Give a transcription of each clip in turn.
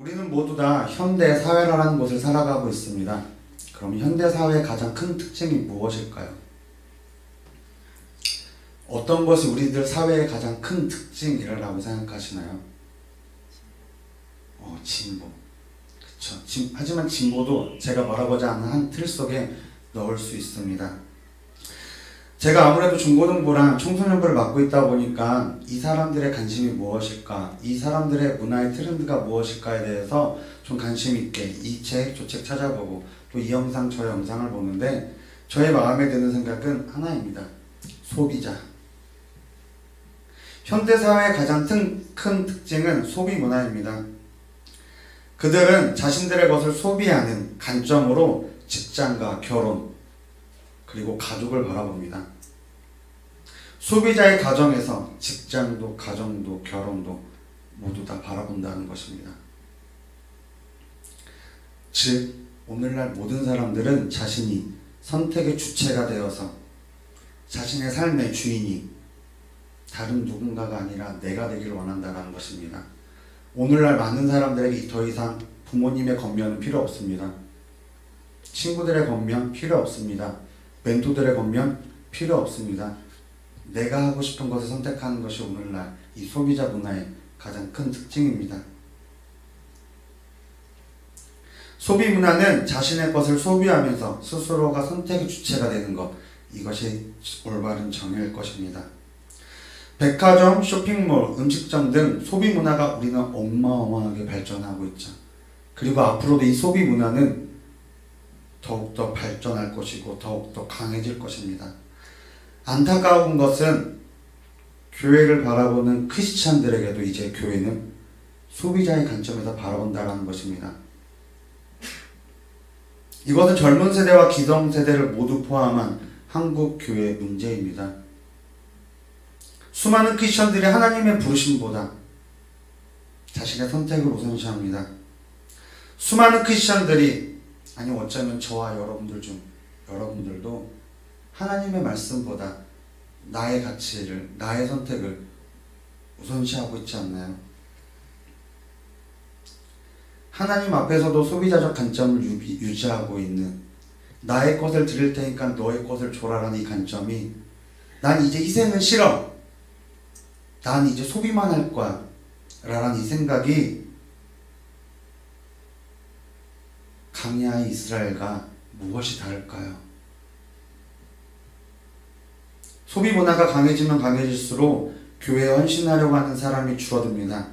우리는 모두 다 현대 사회라는 곳을 살아가고 있습니다. 그럼 현대 사회의 가장 큰 특징이 무엇일까요? 어떤 것이 우리들 사회의 가장 큰 특징이라고 생각하시나요? 진보. 그쵸. 하지만 진보도 제가 말하고자 하는 한 틀 속에 넣을 수 있습니다. 제가 아무래도 중고등부랑 청소년부를 맡고 있다 보니까 이 사람들의 관심이 무엇일까, 이 사람들의 문화의 트렌드가 무엇일까에 대해서 좀 관심 있게 이 책, 저 책 찾아보고 또 이 영상, 저 영상을 보는데 저의 마음에 드는 생각은 하나입니다. 소비자. 현대사회의 가장 큰 특징은 소비 문화입니다. 그들은 자신들의 것을 소비하는 관점으로 직장과 결혼 그리고 가족을 바라봅니다. 소비자의 가정에서 직장도 가정도 결혼도 모두 다 바라본다는 것입니다. 즉 오늘날 모든 사람들은 자신이 선택의 주체가 되어서 자신의 삶의 주인이 다른 누군가가 아니라 내가 되기를 원한다는 것입니다. 오늘날 많은 사람들에게 더 이상 부모님의 겉면은 필요 없습니다. 친구들의 겉면 필요 없습니다. 멘토들의 겉면 필요 없습니다. 내가 하고 싶은 것을 선택하는 것이 오늘날 이 소비자 문화의 가장 큰 특징입니다. 소비 문화는 자신의 것을 소비하면서 스스로가 선택의 주체가 되는 것, 이것이 올바른 정의일 것입니다. 백화점, 쇼핑몰, 음식점 등 소비 문화가 우리는 어마어마하게 발전하고 있죠. 그리고 앞으로도 이 소비 문화는 더욱더 발전할 것이고 더욱더 강해질 것입니다. 안타까운 것은 교회를 바라보는 크리스찬들에게도 이제 교회는 소비자의 관점에서 바라본다는 것입니다. 이것은 젊은 세대와 기성세대를 모두 포함한 한국 교회의 문제입니다. 수많은 크리스찬들이 하나님의 부르심보다 자신의 선택을 우선시합니다. 수많은 크리스찬들이, 아니 어쩌면 저와 여러분들 중 여러분들도 하나님의 말씀보다 나의 가치를, 나의 선택을 우선시하고 있지 않나요? 하나님 앞에서도 소비자적 관점을 유지하고 있는, 나의 것을 드릴 테니까 너의 것을 줘라라는 이 관점이, 난 이제 희생은 싫어, 난 이제 소비만 할 거야 라는 이 생각이 강야의 이스라엘과 무엇이 다를까요? 소비 문화가 강해지면 강해질수록 교회에 헌신하려고 하는 사람이 줄어듭니다.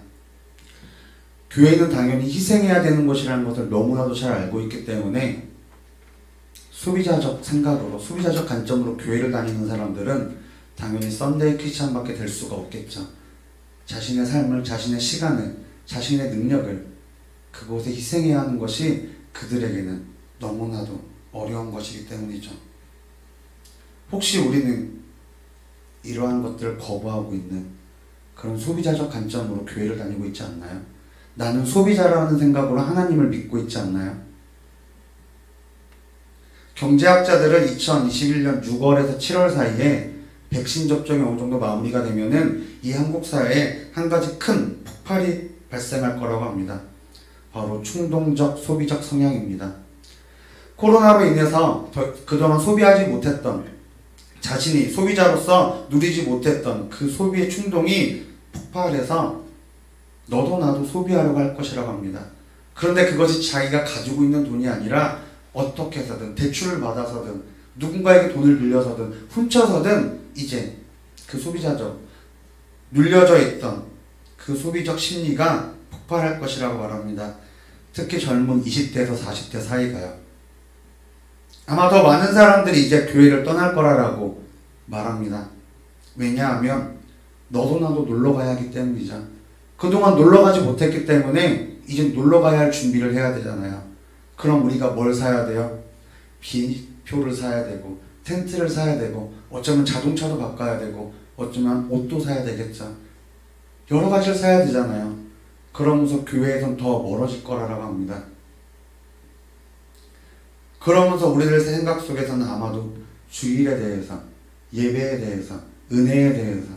교회는 당연히 희생해야 되는 것이라는 것을 너무나도 잘 알고 있기 때문에 소비자적 생각으로, 소비자적 관점으로 교회를 다니는 사람들은 당연히 썬데이 크리스찬밖에 될 수가 없겠죠. 자신의 삶을, 자신의 시간을, 자신의 능력을 그곳에 희생해야 하는 것이 그들에게는 너무나도 어려운 것이기 때문이죠. 혹시 우리는 이러한 것들을 거부하고 있는 그런 소비자적 관점으로 교회를 다니고 있지 않나요? 나는 소비자라는 생각으로 하나님을 믿고 있지 않나요? 경제학자들은 2021년 6월에서 7월 사이에 백신 접종이 어느 정도 마무리가 되면은 이 한국 사회에 한 가지 큰 폭발이 발생할 거라고 합니다. 바로 충동적 소비적 성향입니다. 코로나로 인해서 그동안 소비하지 못했던, 자신이 소비자로서 누리지 못했던 그 소비의 충동이 폭발해서 너도 나도 소비하려고 할 것이라고 합니다. 그런데 그것이 자기가 가지고 있는 돈이 아니라 어떻게 해서든 대출을 받아서든 누군가에게 돈을 빌려서든 훔쳐서든 이제 그 소비자적, 눌려져 있던 그 소비적 심리가 폭발할 것이라고 말합니다. 특히 젊은 20대에서 40대 사이가요. 아마 더 많은 사람들이 이제 교회를 떠날 거라고 말합니다. 왜냐하면 너도 나도 놀러 가야 하기 때문이죠. 그동안 놀러 가지 못했기 때문에 이제 놀러 가야 할 준비를 해야 되잖아요. 그럼 우리가 뭘 사야 돼요? 비행기표를 사야 되고, 텐트를 사야 되고, 어쩌면 자동차도 바꿔야 되고, 어쩌면 옷도 사야 되겠죠. 여러 가지를 사야 되잖아요. 그러면서 교회에선 더 멀어질 거라고 합니다. 그러면서 우리들 생각 속에서는 아마도 주일에 대해서, 예배에 대해서, 은혜에 대해서,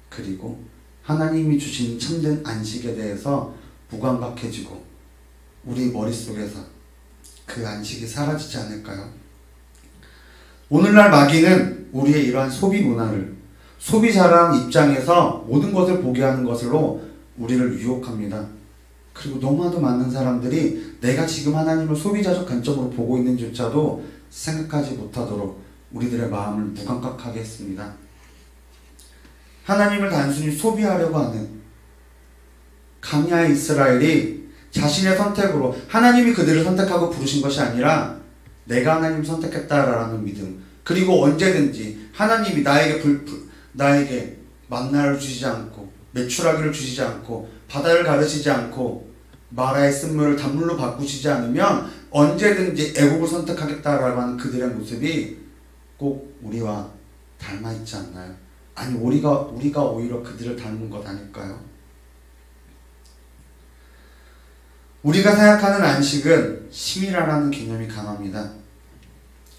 그리고 하나님이 주신 참된 안식에 대해서 무감각해지고 우리 머릿속에서 그 안식이 사라지지 않을까요? 오늘날 마귀는 우리의 이러한 소비 문화를, 소비자라는 입장에서 모든 것을 보게 하는 것으로 우리를 유혹합니다. 그리고 너무나도 많은 사람들이 내가 지금 하나님을 소비자적 관점으로 보고 있는지조차도 생각하지 못하도록 우리들의 마음을 무감각하게 했습니다. 하나님을 단순히 소비하려고 하는 강야의 이스라엘이 자신의 선택으로, 하나님이 그들을 선택하고 부르신 것이 아니라 내가 하나님을 선택했다라는 믿음, 그리고 언제든지 하나님이 나에게 만나를 주시지 않고 메추라기를 주시지 않고 바다를 가르치지 않고 마라의 쓴물을 단물로 바꾸시지 않으면 언제든지 애국을 선택하겠다라고 하는 그들의 모습이 꼭 우리와 닮아 있지 않나요? 아니 우리가 오히려 그들을 닮은 것 아닐까요? 우리가 생각하는 안식은 심이라는 개념이 강합니다.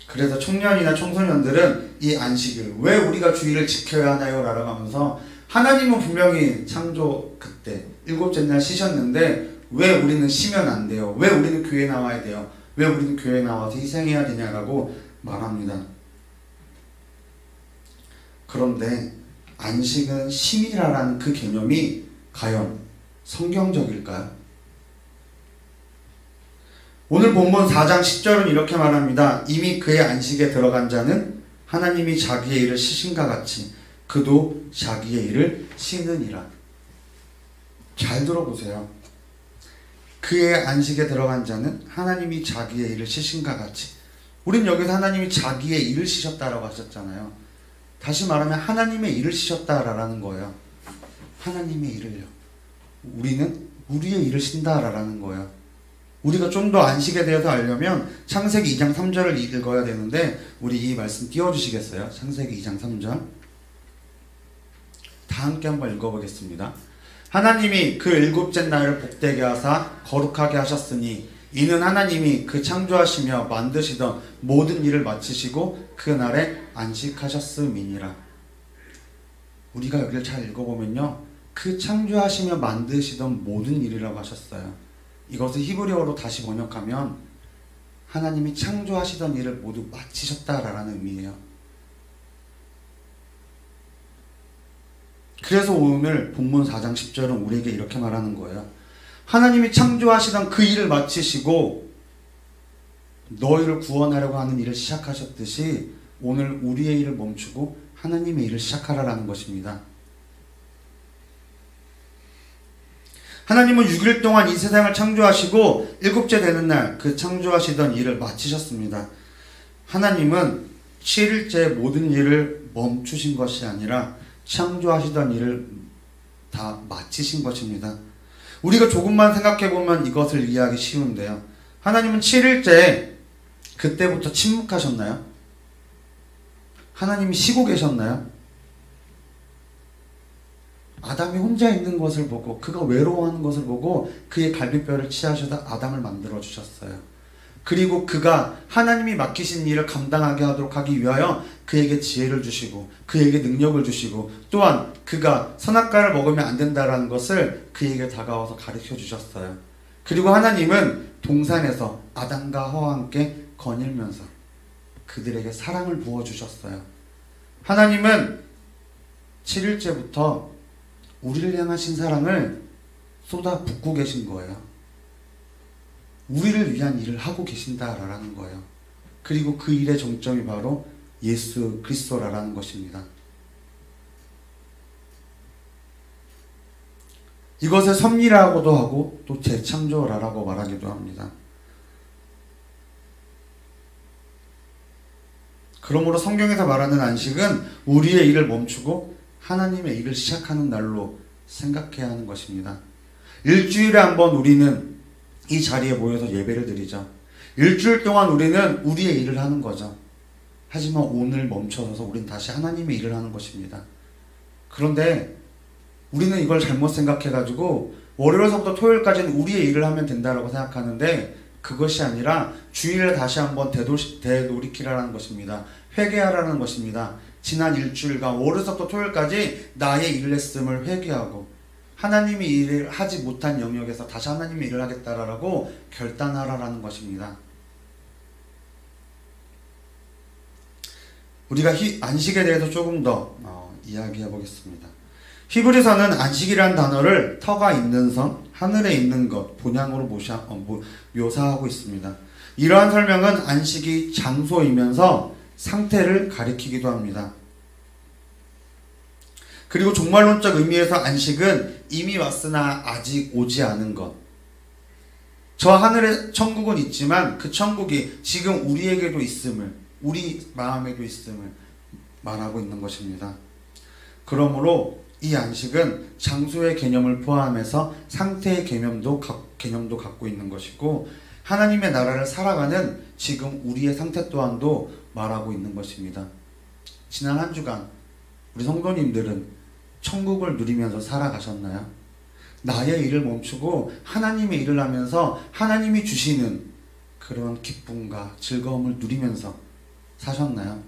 그래서 청년이나 청소년들은 이 안식을 왜 우리가 주일을 지켜야 하나요? 라고 하면서 하나님은 분명히 창조 그때 일곱째 날 쉬셨는데 왜 우리는 쉬면 안 돼요? 왜 우리는 교회에 나와야 돼요? 왜 우리는 교회에 나와서 희생해야 되냐라고 말합니다. 그런데 안식은 쉼이라는 그 개념이 과연 성경적일까요? 오늘 본문 4장 10절은 이렇게 말합니다. 이미 그의 안식에 들어간 자는 하나님이 자기의 일을 쉬신가 같이 그도 자기의 일을 쉬느니라. 잘 들어보세요. 그의 안식에 들어간 자는 하나님이 자기의 일을 쉬신가 같이. 우린 여기서 하나님이 자기의 일을 쉬셨다라고 하셨잖아요. 다시 말하면 하나님의 일을 쉬셨다라는 거예요. 하나님의 일을요. 우리는 우리의 일을 쉰다라는 거예요. 우리가 좀 더 안식에 대해서 알려면 창세기 2장 3절을 읽어야 되는데 우리 이 말씀 띄워주시겠어요? 창세기 2장 3절 다 함께 한번 읽어보겠습니다. 하나님이 그 일곱째 날을 복되게 하사 거룩하게 하셨으니 이는 하나님이 그 창조하시며 만드시던 모든 일을 마치시고 그 날에 안식하셨음이니라. 우리가 여기를 잘 읽어보면요, 그 창조하시며 만드시던 모든 일이라고 하셨어요. 이것을 히브리어로 다시 번역하면 하나님이 창조하시던 일을 모두 마치셨다라는 의미예요. 그래서 오늘 본문 4장 10절은 우리에게 이렇게 말하는 거예요. 하나님이 창조하시던 그 일을 마치시고 너희를 구원하려고 하는 일을 시작하셨듯이 오늘 우리의 일을 멈추고 하나님의 일을 시작하라는 것입니다. 하나님은 6일 동안 이 세상을 창조하시고 일곱째 되는 날 그 창조하시던 일을 마치셨습니다. 하나님은 7일째 모든 일을 멈추신 것이 아니라 창조하시던 일을 다 마치신 것입니다. 우리가 조금만 생각해보면 이것을 이해하기 쉬운데요. 하나님은 7일째 그때부터 침묵하셨나요? 하나님이 쉬고 계셨나요? 아담이 혼자 있는 것을 보고 그가 외로워하는 것을 보고 그의 갈비뼈를 치하셔서 아담을 만들어 주셨어요. 그리고 그가 하나님이 맡기신 일을 감당하게 하도록 하기 위하여 그에게 지혜를 주시고 그에게 능력을 주시고 또한 그가 선악과를 먹으면 안 된다라는 것을 그에게 다가와서 가르쳐 주셨어요. 그리고 하나님은 동산에서 아담과 하와와 함께 거닐면서 그들에게 사랑을 부어주셨어요. 하나님은 7일째부터 우리를 향하신 사랑을 쏟아 붓고 계신 거예요. 우리를 위한 일을 하고 계신다라는 거예요. 그리고 그 일의 정점이 바로 예수 그리스도라는 것입니다. 이것을 섭리라고도 하고 또 재창조라고 말하기도 합니다. 그러므로 성경에서 말하는 안식은 우리의 일을 멈추고 하나님의 일을 시작하는 날로 생각해야 하는 것입니다. 일주일에 한 번 우리는 이 자리에 모여서 예배를 드리죠. 일주일 동안 우리는 우리의 일을 하는 거죠. 하지만 오늘 멈춰서서 우리는 다시 하나님의 일을 하는 것입니다. 그런데 우리는 이걸 잘못 생각해가지고 월요일서부터 토요일까지는 우리의 일을 하면 된다고 생각하는데 그것이 아니라 주일에 다시 한번 되돌이키라는 것입니다. 회개하라는 것입니다. 지난 일주일간 월요일서부터 토요일까지 나의 일을 했음을 회개하고 하나님이 일을 하지 못한 영역에서 다시 하나님이 일을 하겠다라고 결단하라라는 것입니다. 우리가 안식에 대해서 조금 더 이야기해 보겠습니다. 히브리서는 안식이라는 단어를 터가 있는 선, 하늘에 있는 것, 본향으로 묘사하고 있습니다. 이러한 설명은 안식이 장소이면서 상태를 가리키기도 합니다. 그리고 종말론적 의미에서 안식은 이미 왔으나 아직 오지 않은 것. 저 하늘에 천국은 있지만 그 천국이 지금 우리에게도 있음을, 우리 마음에도 있음을 말하고 있는 것입니다. 그러므로 이 안식은 장소의 개념을 포함해서 상태의 개념도 갖고 있는 것이고, 하나님의 나라를 살아가는 지금 우리의 상태 또한도 말하고 있는 것입니다. 지난 한 주간 우리 성도님들은 천국을 누리면서 살아가셨나요? 나의 일을 멈추고 하나님의 일을 하면서 하나님이 주시는 그런 기쁨과 즐거움을 누리면서 사셨나요?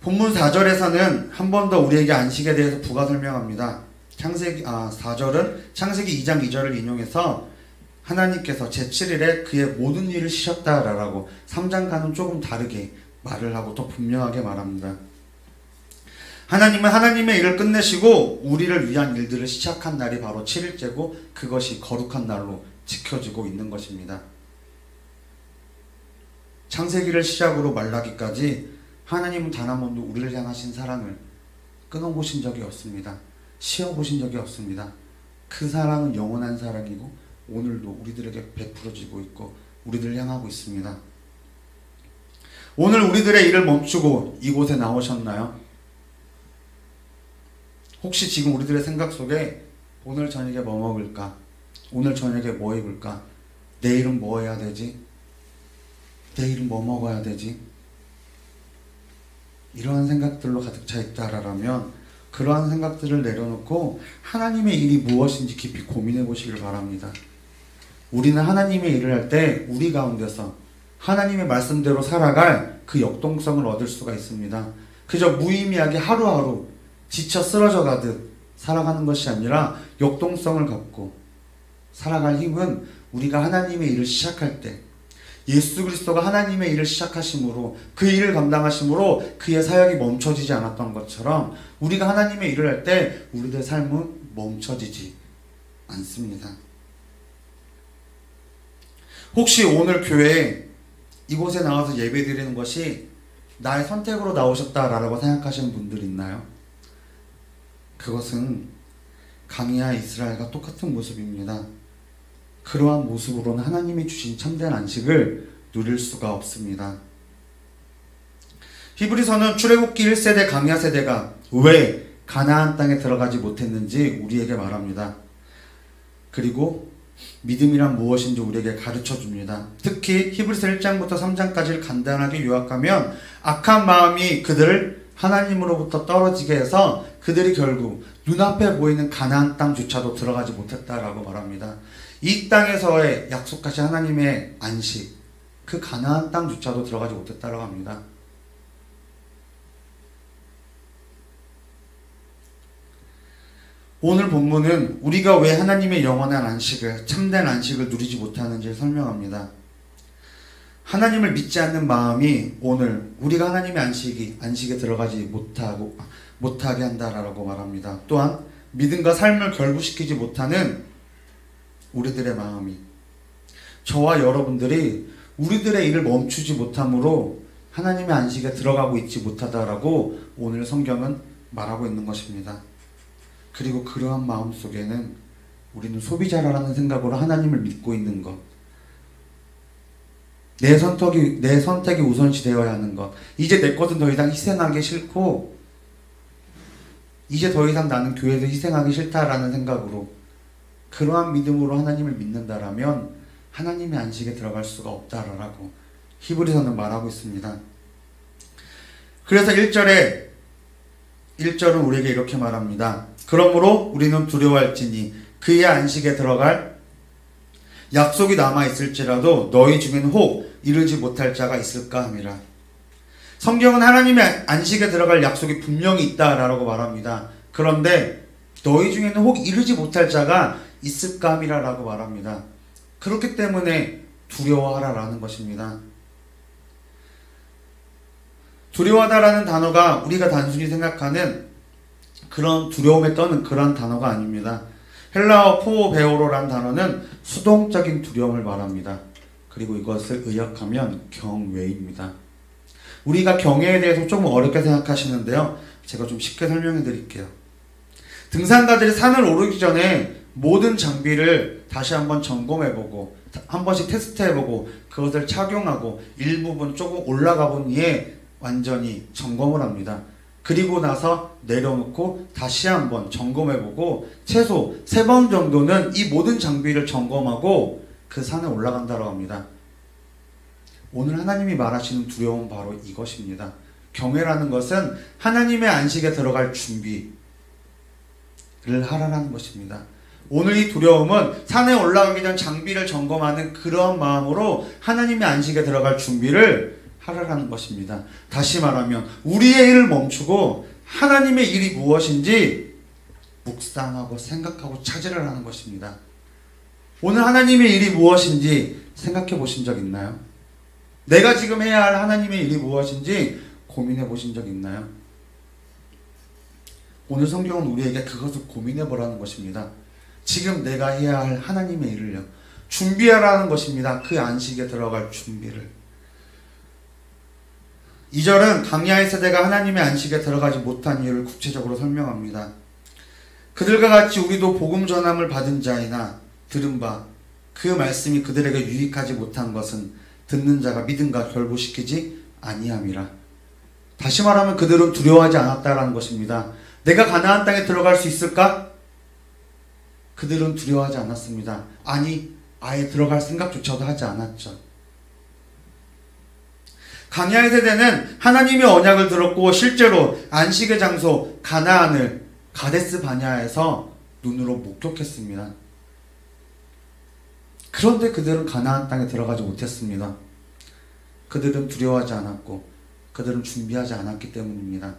본문 4절에서는 한 번 더 우리에게 안식에 대해서 부가 설명합니다. 4절은 창세기 2장 2절을 인용해서 하나님께서 제7일에 그의 모든 일을 쉬셨다라고 3장과는 조금 다르게 말을 하고 더 분명하게 말합니다. 하나님은 하나님의 일을 끝내시고 우리를 위한 일들을 시작한 날이 바로 7일째고 그것이 거룩한 날로 지켜지고 있는 것입니다. 창세기를 시작으로 말라기까지 하나님은 단 한 번도 우리를 향하신 사랑을 끊어보신 적이 없습니다. 쉬어보신 적이 없습니다. 그 사랑은 영원한 사랑이고 오늘도 우리들에게 베풀어지고 있고 우리들을 향하고 있습니다. 오늘 우리들의 일을 멈추고 이곳에 나오셨나요? 혹시 지금 우리들의 생각 속에 오늘 저녁에 뭐 먹을까? 오늘 저녁에 뭐 입을까? 내일은 뭐 해야 되지? 내일은 뭐 먹어야 되지? 이러한 생각들로 가득 차 있다라면 그러한 생각들을 내려놓고 하나님의 일이 무엇인지 깊이 고민해 보시길 바랍니다. 우리는 하나님의 일을 할 때 우리 가운데서 하나님의 말씀대로 살아갈 그 역동성을 얻을 수가 있습니다. 그저 무의미하게 하루하루 지쳐 쓰러져 가듯 살아가는 것이 아니라 역동성을 갖고 살아갈 힘은 우리가 하나님의 일을 시작할 때 예수 그리스도가 하나님의 일을 시작하심으로 그 일을 감당하심으로 그의 사역이 멈춰지지 않았던 것처럼 우리가 하나님의 일을 할 때 우리들의 삶은 멈춰지지 않습니다. 혹시 오늘 교회에 이곳에 나와서 예배드리는 것이 나의 선택으로 나오셨다라고 생각하시는 분들 있나요? 그것은 강이와 이스라엘과 똑같은 모습입니다. 그러한 모습으로는 하나님이 주신 참된 안식을 누릴 수가 없습니다. 히브리서는 출애굽기 1세대 강야 세대가 왜 가나안 땅에 들어가지 못했는지 우리에게 말합니다. 그리고 믿음이란 무엇인지 우리에게 가르쳐 줍니다. 특히 히브리서 1장부터 3장까지를 간단하게 요약하면 악한 마음이 그들을 하나님으로부터 떨어지게 해서 그들이 결국 눈앞에 보이는 가나안 땅조차도 들어가지 못했다라고 말합니다. 이 땅에서의 약속하신 하나님의 안식, 그 가나안 땅조차도 들어가지 못했다라고 합니다. 오늘 본문은 우리가 왜 하나님의 영원한 안식을, 참된 안식을 누리지 못하는지 설명합니다. 하나님을 믿지 않는 마음이 오늘 우리가 하나님의 안식에 들어가지 못하게 한다라고 말합니다. 또한 믿음과 삶을 결부시키지 못하는 우리들의 마음이, 저와 여러분들이 우리들의 일을 멈추지 못함으로 하나님의 안식에 들어가고 있지 못하다라고 오늘 성경은 말하고 있는 것입니다. 그리고 그러한 마음 속에는 우리는 소비자라는 생각으로 하나님을 믿고 있는 것, 내 선택이 우선시 되어야 하는 것, 이제 내 것은 더 이상 희생하기 싫고 이제 더 이상 나는 교회에서 희생하기 싫다라는 생각으로, 그러한 믿음으로 하나님을 믿는다라면 하나님의 안식에 들어갈 수가 없다라고 히브리서는 말하고 있습니다. 그래서 1절은 우리에게 이렇게 말합니다. 그러므로 우리는 두려워할지니 그의 안식에 들어갈 약속이 남아있을지라도 너희 중에는 혹 이르지 못할 자가 있을까 함이라. 성경은 하나님의 안식에 들어갈 약속이 분명히 있다라고 말합니다. 그런데 너희 중에는 혹 이르지 못할 자가 있을까 함이라라고 말합니다. 그렇기 때문에 두려워하라라는 것입니다. 두려워하다라는 단어가 우리가 단순히 생각하는 그런 두려움에 떠는 그런 단어가 아닙니다. 헬라어 포베오로라는 단어는 수동적인 두려움을 말합니다. 그리고 이것을 의역하면 경외입니다. 우리가 경외에 대해서 조금 어렵게 생각하시는데요. 제가 좀 쉽게 설명해 드릴게요. 등산가들이 산을 오르기 전에 모든 장비를 다시 한번 점검해보고 한 번씩 테스트해보고 그것을 착용하고 일부분 조금 올라가 본 뒤에 완전히 점검을 합니다. 그리고 나서 내려놓고 다시 한번 점검해보고 최소 3번 정도는 이 모든 장비를 점검하고 그 산에 올라간다고 합니다. 오늘 하나님이 말하시는 두려움은 바로 이것입니다. 경외라는 것은 하나님의 안식에 들어갈 준비를 하라는 것입니다. 오늘 이 두려움은 산에 올라가기 전 장비를 점검하는 그런 마음으로 하나님의 안식에 들어갈 준비를 하라는 것입니다. 다시 말하면 우리의 일을 멈추고 하나님의 일이 무엇인지 묵상하고 생각하고 찾으라 하는 것입니다. 오늘 하나님의 일이 무엇인지 생각해 보신 적 있나요? 내가 지금 해야 할 하나님의 일이 무엇인지 고민해 보신 적 있나요? 오늘 성경은 우리에게 그것을 고민해 보라는 것입니다. 지금 내가 해야 할 하나님의 일을요. 준비하라는 것입니다. 그 안식에 들어갈 준비를. 2절은 강야의 세대가 하나님의 안식에 들어가지 못한 이유를 구체적으로 설명합니다. 그들과 같이 우리도 복음 전함을 받은 자이나 들은 바 그 말씀이 그들에게 유익하지 못한 것은 듣는 자가 믿음과 결부시키지 아니함이라. 다시 말하면 그들은 두려워하지 않았다라는 것입니다. 내가 가나안 땅에 들어갈 수 있을까? 그들은 두려워하지 않았습니다. 아니, 아예 들어갈 생각조차도 하지 않았죠. 강야의 세대는 하나님의 언약을 들었고 실제로 안식의 장소 가나안을 가데스 바냐에서 눈으로 목격했습니다. 그런데 그들은 가나안 땅에 들어가지 못했습니다. 그들은 두려워하지 않았고 그들은 준비하지 않았기 때문입니다.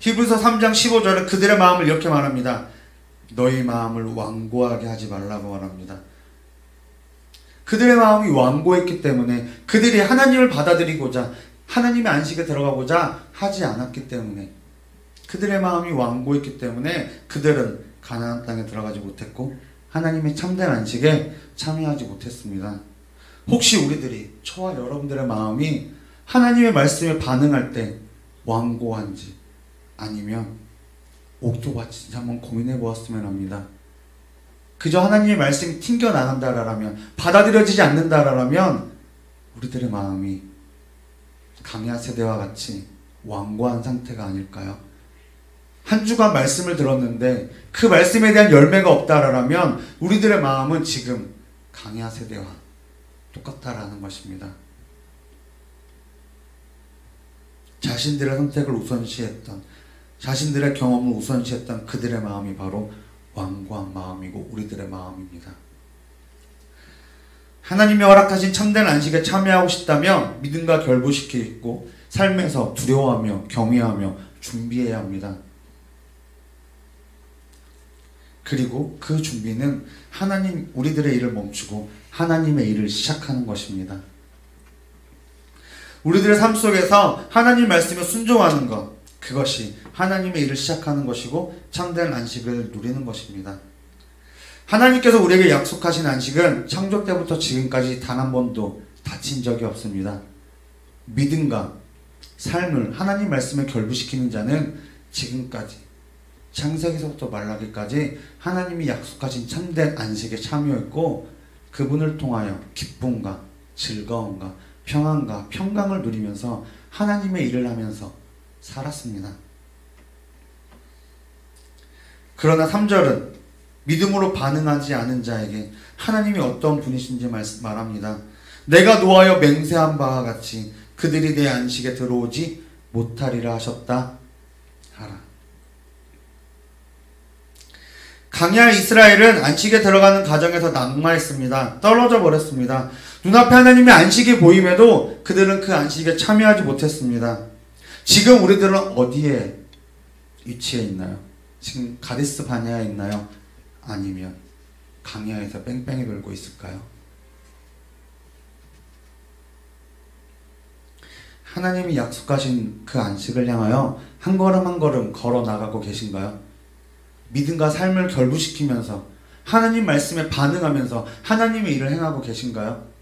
히브리서 3장 15절에 그들의 마음을 이렇게 말합니다. 너희 마음을 완고하게 하지 말라고 말합니다. 그들의 마음이 완고했기 때문에 그들이 하나님을 받아들이고자 하나님의 안식에 들어가고자 하지 않았기 때문에 그들의 마음이 완고했기 때문에 그들은 가나안 땅에 들어가지 못했고 하나님의 참된 안식에 참여하지 못했습니다. 혹시 우리들이 저와 여러분들의 마음이 하나님의 말씀에 반응할 때 완고한지 아니면 옥토밭인지 한번 고민해 보았으면 합니다. 그저 하나님의 말씀이 튕겨나간다라면 받아들여지지 않는다라면 우리들의 마음이 강야 세대와 같이 완고한 상태가 아닐까요? 한 주간 말씀을 들었는데 그 말씀에 대한 열매가 없다라면 우리들의 마음은 지금 강야 세대와 똑같다라는 것입니다. 자신들의 선택을 우선시했던 자신들의 경험을 우선시했던 그들의 마음이 바로 완고한 마음이고 우리들의 마음입니다. 하나님이 허락하신 참된 안식에 참여하고 싶다면 믿음과 결부시키고 삶에서 두려워하며 경외하며 준비해야 합니다. 그리고 그 준비는 하나님 우리들의 일을 멈추고 하나님의 일을 시작하는 것입니다. 우리들의 삶 속에서 하나님 말씀에 순종하는 것, 그것이 하나님의 일을 시작하는 것이고 참된 안식을 누리는 것입니다. 하나님께서 우리에게 약속하신 안식은 창조 때부터 지금까지 단 한 번도 다친 적이 없습니다. 믿음과 삶을 하나님 말씀에 결부시키는 자는 지금까지 창세기서부터 말라기까지 하나님이 약속하신 참된 안식에 참여했고 그분을 통하여 기쁨과 즐거움과 평안과 평강을 누리면서 하나님의 일을 하면서 살았습니다. 그러나 3절은 믿음으로 반응하지 않은 자에게 하나님이 어떤 분이신지 말합니다. 내가 노하여 맹세한 바와 같이 그들이 내 안식에 들어오지 못하리라 하셨다 하라. 강야 이스라엘은 안식에 들어가는 과정에서 낙마했습니다. 떨어져 버렸습니다. 눈앞에 하나님의 안식이 보임에도 그들은 그 안식에 참여하지 못했습니다. 지금 우리들은 어디에 위치해 있나요? 지금 가데스 바네아에 있나요? 아니면 강야에서 뺑뺑이 돌고 있을까요? 하나님이 약속하신 그 안식을 향하여 한 걸음 한 걸음 걸어 나가고 계신가요? 믿음과 삶을 결부시키면서 하나님 말씀에 반응하면서 하나님의 일을 행하고 계신가요?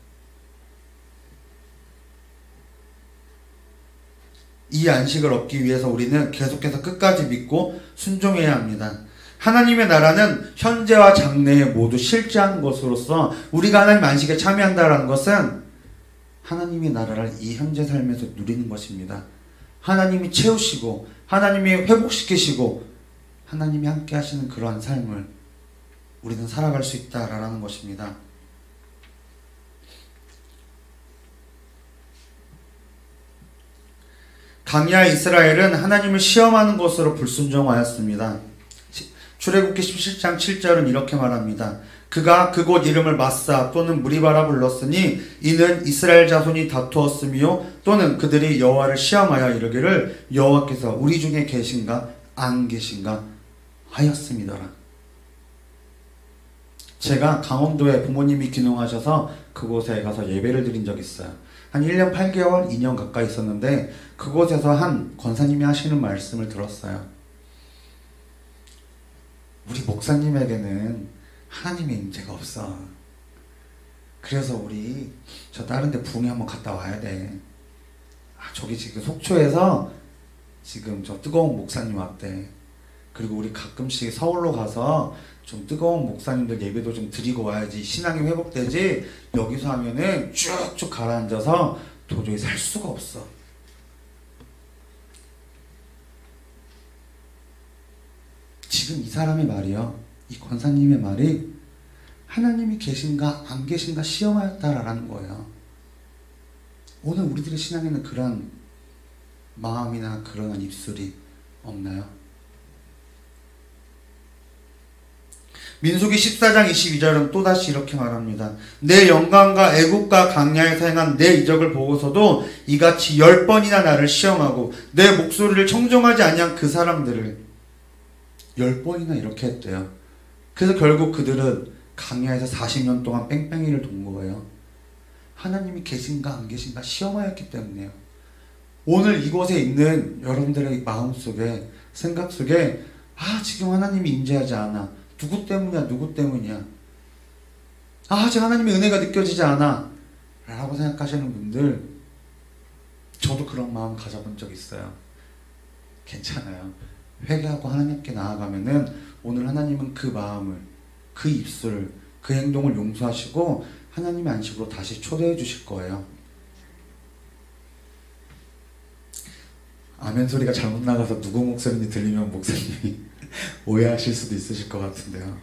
이 안식을 얻기 위해서 우리는 계속해서 끝까지 믿고 순종해야 합니다. 하나님의 나라는 현재와 장래에 모두 실제한 것으로서 우리가 하나님 안식에 참여한다는 것은 하나님의 나라를 이 현재 삶에서 누리는 것입니다. 하나님이 채우시고 하나님이 회복시키시고 하나님이 함께 하시는 그러한 삶을 우리는 살아갈 수 있다라는 것입니다. 강야 이스라엘은 하나님을 시험하는 것으로 불순종하였습니다. 출애굽기 17장 7절은 이렇게 말합니다. 그가 그곳 이름을 마사 또는 무리바라 불렀으니 이는 이스라엘 자손이 다투었으며 또는 그들이 여호와를 시험하여 이르기를 여호와께서 우리 중에 계신가 안 계신가 하였음이더라. 제가 강원도에 부모님이 귀농하셔서 그곳에 가서 예배를 드린 적이 있어요. 한 1년 8개월, 2년 가까이 있었는데 그곳에서 한 권사님이 하시는 말씀을 들었어요. 우리 목사님에게는 하나님의 임재가 없어. 그래서 우리 저 다른 데 부흥회 한번 갔다 와야 돼. 저기 지금 속초에서 지금 저 뜨거운 목사님 왔대. 그리고 우리 가끔씩 서울로 가서 좀 뜨거운 목사님들 예배도 좀 드리고 와야지 신앙이 회복되지. 여기서 하면은 쭉쭉 가라앉아서 도저히 살 수가 없어. 지금 이 사람의 말이요, 이 권사님의 말이 하나님이 계신가 안 계신가 시험하였다라는 거예요. 오늘 우리들의 신앙에는 그런 마음이나 그런 입술이 없나요? 민수기 14장 22절은 또다시 이렇게 말합니다. 내 영광과 애국과 강야에서 행한 내 이적을 보고서도 이같이 10번이나 나를 시험하고 내 목소리를 청종하지 아니한 그 사람들을 10번이나 이렇게 했대요. 그래서 결국 그들은 강야에서 40년 동안 뺑뺑이를 돈 거예요. 하나님이 계신가 안 계신가 시험하였기 때문에요. 오늘 이곳에 있는 여러분들의 마음속에, 생각 속에 지금 하나님이 임재하지 않아. 누구 때문이야? 누구 때문이야? 아직 하나님의 은혜가 느껴지지 않아 라고 생각하시는 분들, 저도 그런 마음 가져본 적 있어요. 괜찮아요. 회개하고 하나님께 나아가면은 오늘 하나님은 그 마음을, 그 입술을, 그 행동을 용서하시고 하나님의 안식으로 다시 초대해 주실 거예요. 아멘 소리가 잘못 나가서 누구 목소리인지 들리면 목사님이 오해하실 수도 있으실 것 같은데요.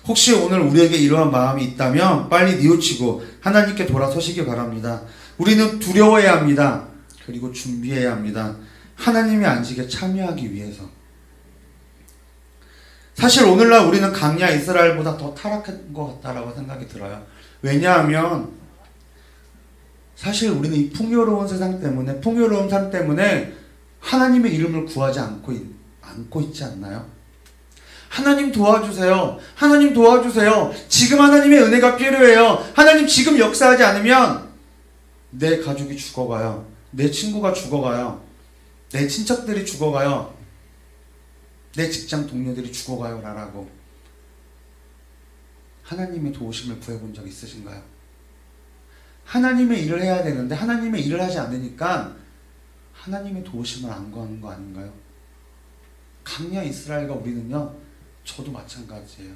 혹시 오늘 우리에게 이러한 마음이 있다면 빨리 뉘우치고 하나님께 돌아서시기 바랍니다. 우리는 두려워해야 합니다. 그리고 준비해야 합니다. 하나님의 안식에 참여하기 위해서. 사실 오늘날 우리는 강야 이스라엘보다 더 타락한 것 같다라고 생각이 들어요. 왜냐하면 사실 우리는 이 풍요로운 세상 때문에, 풍요로운 삶 때문에 하나님의 이름을 구하지 않고 있지 않나요? 하나님 도와주세요. 하나님 도와주세요. 지금 하나님의 은혜가 필요해요. 하나님 지금 역사하지 않으면 내 가족이 죽어가요. 내 친구가 죽어가요. 내 친척들이 죽어가요. 내 직장 동료들이 죽어가요 라고 하나님의 도우심을 구해본 적 있으신가요? 하나님의 일을 해야 되는데 하나님의 일을 하지 않으니까 하나님의 도우심을 안 구하는 거 아닌가요? 강야 이스라엘과 우리는요, 저도 마찬가지예요.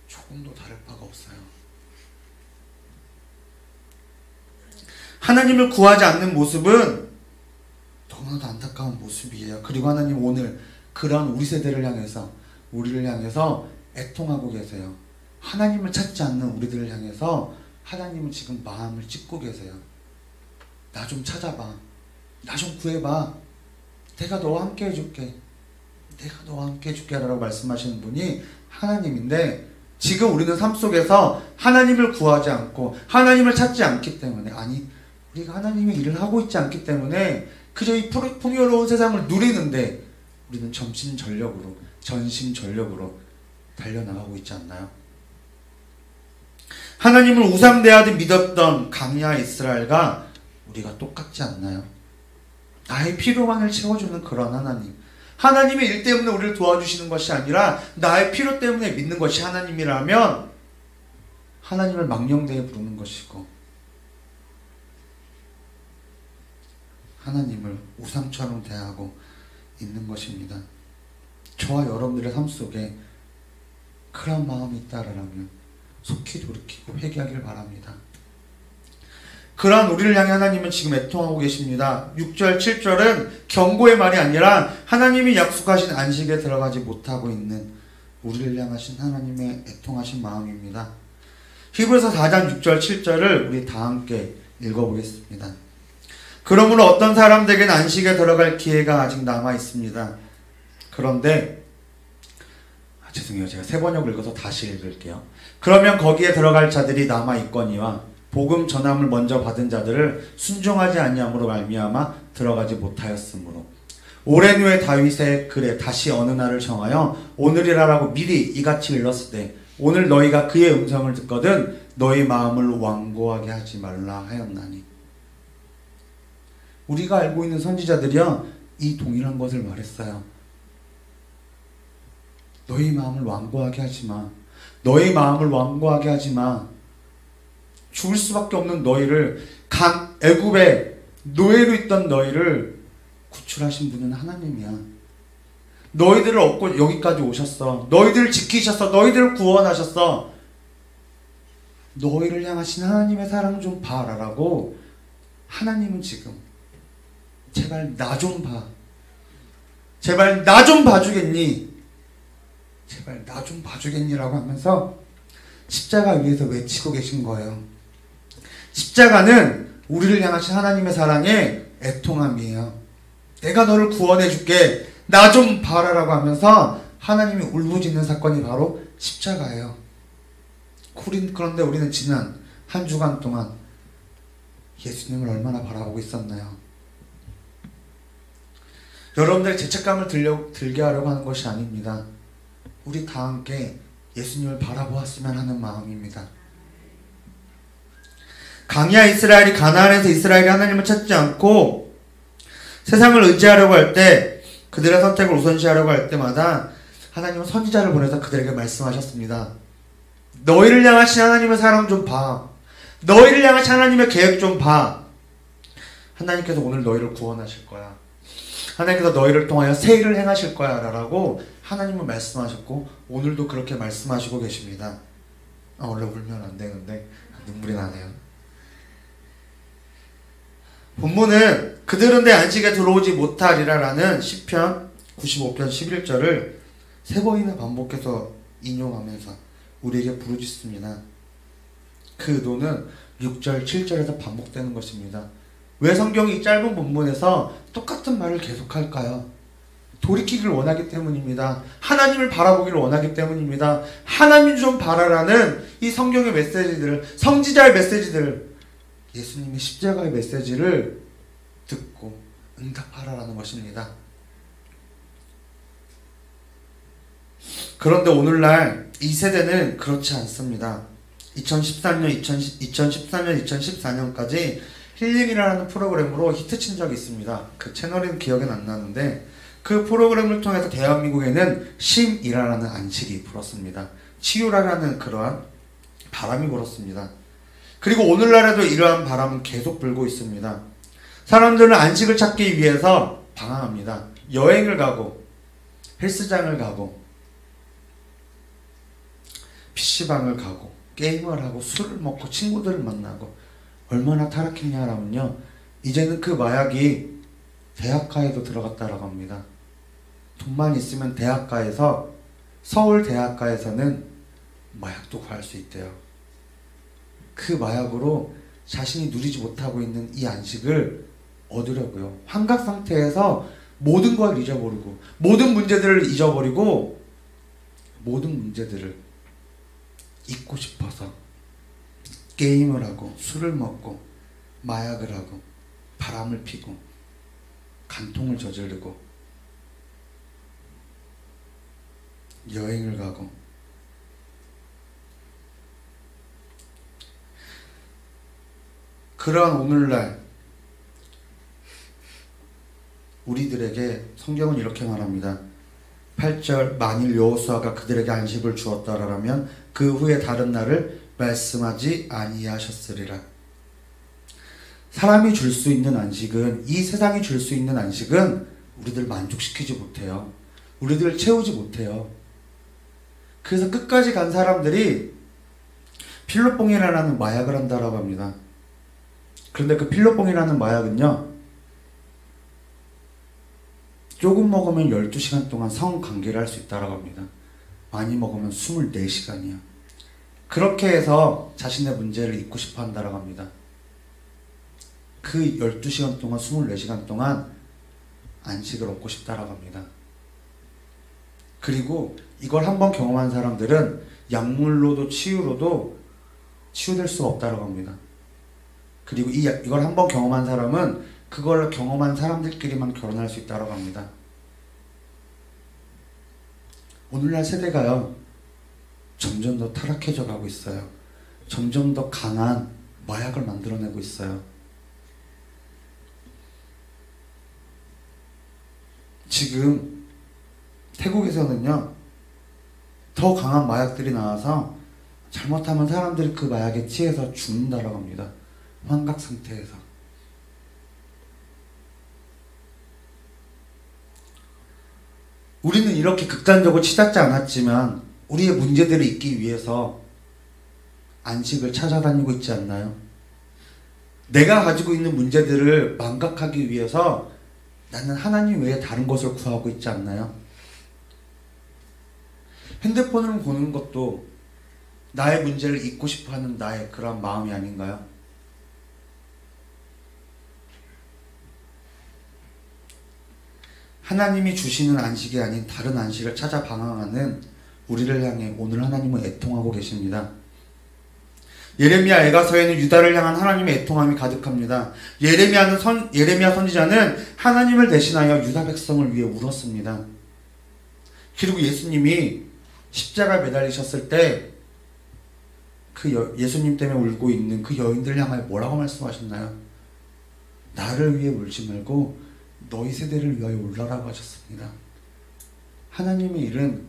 조금도 다를 바가 없어요. 하나님을 구하지 않는 모습은 너무나도 안타까운 모습이에요. 그리고 하나님 오늘 그런 우리 세대를 향해서, 우리를 향해서 애통하고 계세요. 하나님을 찾지 않는 우리들을 향해서 하나님은 지금 마음을 찢고 계세요. 나 좀 찾아봐. 나 좀 구해봐. 내가 너와 함께 해줄게. 내가 너와 함께 해줄게 라고 말씀하시는 분이 하나님인데, 지금 우리는 삶 속에서 하나님을 구하지 않고 하나님을 찾지 않기 때문에, 아니 우리가 하나님의 일을 하고 있지 않기 때문에 그저 이 풍요로운 세상을 누리는데 우리는 전심전력으로 달려나가고 있지 않나요? 하나님을 우상대하듯 믿었던 강야 이스라엘과 우리가 똑같지 않나요? 나의 필요만을 채워주는 그런 하나님의 일 때문에 우리를 도와주시는 것이 아니라 나의 필요 때문에 믿는 것이 하나님이라면 하나님을 망령되이 부르는 것이고, 하나님을 우상처럼 대하고 있는 것입니다. 저와 여러분들의 삶 속에 그런 마음이 있다라면 속히 돌이키고 회개하길 바랍니다. 그러한 우리를 향해 하나님은 지금 애통하고 계십니다. 6절, 7절은 경고의 말이 아니라 하나님이 약속하신 안식에 들어가지 못하고 있는 우리를 향하신 하나님의 애통하신 마음입니다. 히브리서 4장 6절, 7절을 우리 다 함께 읽어보겠습니다. 그러므로 어떤 사람들에게는 안식에 들어갈 기회가 아직 남아 있습니다. 그런데 죄송해요. 제가 새 번역을 읽어서 다시 읽을게요. 그러면 거기에 들어갈 자들이 남아 있거니와 복음 전함을 먼저 받은 자들을 순종하지 아니함으로 말미암아 들어가지 못하였으므로 오랜 후에 다윗의 글에 다시 어느 날을 정하여 오늘이라라고 미리 이같이 일렀을 때 오늘 너희가 그의 음성을 듣거든 너희 마음을 완고하게 하지 말라 하였나니. 우리가 알고 있는 선지자들이요 이 동일한 것을 말했어요. 너희 마음을 완고하게 하지 마. 너희 마음을 완고하게 하지 마. 죽을 수밖에 없는 너희를, 애굽의 노예로 있던 너희를 구출하신 분은 하나님이야. 너희들을 얻고 여기까지 오셨어. 너희들을 지키셨어. 너희들을 구원하셨어. 너희를 향하신 하나님의 사랑 좀 봐라라고 하나님은 지금 제발 나 좀 봐. 제발 나 좀 봐주겠니? 제발 나 좀 봐주겠니라고 하면서 십자가 위에서 외치고 계신 거예요. 십자가는 우리를 향하신 하나님의 사랑의 애통함이에요. 내가 너를 구원해 줄게. 나 좀 봐라라고 하면서 하나님이 울부짖는 사건이 바로 십자가예요. 그런데 우리는 지난 한 주간 동안 예수님을 얼마나 바라보고 있었나요? 여러분들의 죄책감을 들게 하려고 하는 것이 아닙니다. 우리 다 함께 예수님을 바라보았으면 하는 마음입니다. 강야 이스라엘이 가나안에서 이스라엘이 하나님을 찾지 않고 세상을 의지하려고 할 때, 그들의 선택을 우선시하려고 할 때마다 하나님은 선지자를 보내서 그들에게 말씀하셨습니다. 너희를 향하신 하나님의 사랑 좀 봐. 너희를 향하신 하나님의 계획 좀 봐. 하나님께서 오늘 너희를 구원하실 거야. 하나님께서 너희를 통하여 새 일을 행하실 거야 라고 하나님은 말씀하셨고 오늘도 그렇게 말씀하시고 계십니다. 원래 울면 안 되는데 눈물이 나네요. 본문은 그들은 내 안식에 들어오지 못하리라 라는 시편 95편 11절을 세 번이나 반복해서 인용하면서 우리에게 부르짖습니다. 그 의도는 6절 7절에서 반복되는 것입니다. 왜 성경이 짧은 본문에서 똑같은 말을 계속할까요? 돌이키기를 원하기 때문입니다. 하나님을 바라보기를 원하기 때문입니다. 하나님 좀 바라라는 이 성경의 메시지들을, 성지자의 메시지들을, 예수님의 십자가의 메시지를 듣고 응답하라라는 것입니다. 그런데 오늘날 이 세대는 그렇지 않습니다. 2013년, 2014년까지 힐링이라는 프로그램으로 히트친 적이 있습니다. 그 채널은 기억은 안 나는데 그 프로그램을 통해서 대한민국에는 심이라는 안식이 불었습니다. 치유라는 그러한 바람이 불었습니다. 그리고 오늘날에도 이러한 바람은 계속 불고 있습니다. 사람들은 안식을 찾기 위해서 방황합니다. 여행을 가고 헬스장을 가고 PC방을 가고 게임을 하고 술을 먹고 친구들을 만나고 얼마나 타락했냐라면요, 이제는 그 마약이 대학가에도 들어갔다라고 합니다. 돈만 있으면 대학가에서, 서울 대학가에서는 마약도 구할 수 있대요. 그 마약으로 자신이 누리지 못하고 있는 이 안식을 얻으려고요. 환각 상태에서 모든 걸 잊어버리고 모든 문제들을 잊어버리고 모든 문제들을 잊고 싶어서 게임을 하고 술을 먹고 마약을 하고 바람을 피고 간통을 저지르고 여행을 가고 그러한 오늘날 우리들에게 성경은 이렇게 말합니다. 8절 만일 여호수아가 그들에게 안식을 주었다라면 그 후에 다른 날을 말씀하지 아니하셨으리라. 사람이 줄 수 있는 안식은, 이 세상이 줄 수 있는 안식은 우리들 만족시키지 못해요. 우리들 채우지 못해요. 그래서 끝까지 간 사람들이 필로뽕이라는 마약을 한다라고 합니다. 그런데 그 필로뽕이라는 마약은요, 조금 먹으면 12시간 동안 성관계를 할 수 있다고 합니다. 많이 먹으면 24시간이요. 그렇게 해서 자신의 문제를 잊고 싶어 한다고 합니다. 그 12시간 동안 24시간 동안 안식을 얻고 싶다고 합니다. 그리고 이걸 한번 경험한 사람들은 약물로도 치유로도 치유될 수가 없다고 합니다. 그리고 이걸 한번 경험한 사람은 그걸 경험한 사람들끼리만 결혼할 수 있다고 합니다. 오늘날 세대가요, 점점 더 타락해져 가고 있어요. 점점 더 강한 마약을 만들어내고 있어요. 지금 태국에서는요, 더 강한 마약들이 나와서 잘못하면 사람들이 그 마약에 취해서 죽는다고 합니다. 환각 상태에서. 우리는 이렇게 극단적으로 치닫지 않았지만 우리의 문제들을 잊기 위해서 안식을 찾아다니고 있지 않나요? 내가 가지고 있는 문제들을 망각하기 위해서 나는 하나님 외에 다른 것을 구하고 있지 않나요? 핸드폰을 보는 것도 나의 문제를 잊고 싶어하는 나의 그런 마음이 아닌가요? 하나님이 주시는 안식이 아닌 다른 안식을 찾아 방황하는 우리를 향해 오늘 하나님은 애통하고 계십니다. 예레미야 애가서에는 유다를 향한 하나님의 애통함이 가득합니다. 예레미야 선지자는 하나님을 대신하여 유다 백성을 위해 울었습니다. 그리고 예수님이 십자가에 매달리셨을 때 그 예수님 때문에 울고 있는 그 여인들을 향하여 뭐라고 말씀하셨나요? 나를 위해 울지 말고 너희 세대를 위하여 울라라고 하셨습니다. 하나님의 일은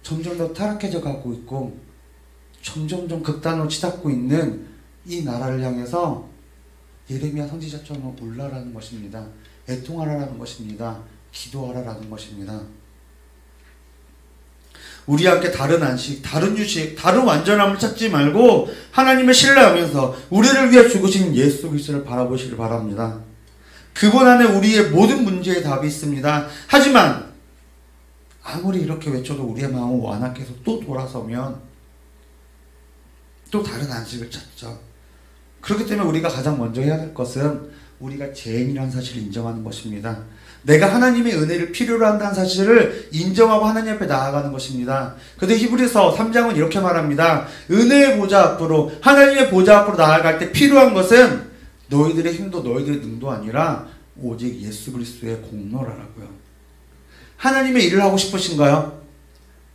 점점 더 타락해져 가고 있고 점점 극단으로 치닫고 있는 이 나라를 향해서 예레미야 선지자처럼 울라라는 것입니다. 애통하라라는 것입니다. 기도하라라는 것입니다. 우리 함께 다른 안식, 다른 유식, 다른 완전함을 찾지 말고 하나님을 신뢰하면서 우리를 위해 죽으신 예수 그리스도를 바라보시길 바랍니다. 그분 안에 우리의 모든 문제에 답이 있습니다. 하지만 아무리 이렇게 외쳐도 우리의 마음은 완악해서 또 돌아서면 또 다른 안식을 찾죠. 그렇기 때문에 우리가 가장 먼저 해야 될 것은 우리가 죄인이라는 사실을 인정하는 것입니다. 내가 하나님의 은혜를 필요로 한다는 사실을 인정하고 하나님 앞에 나아가는 것입니다. 그런데 히브리서 3장은 이렇게 말합니다. 은혜의 보좌 앞으로, 하나님의 보좌 앞으로 나아갈 때 필요한 것은 너희들의 힘도 너희들의 능도 아니라 오직 예수 그리스도의 공로라고요. 하나님의 일을 하고 싶으신가요?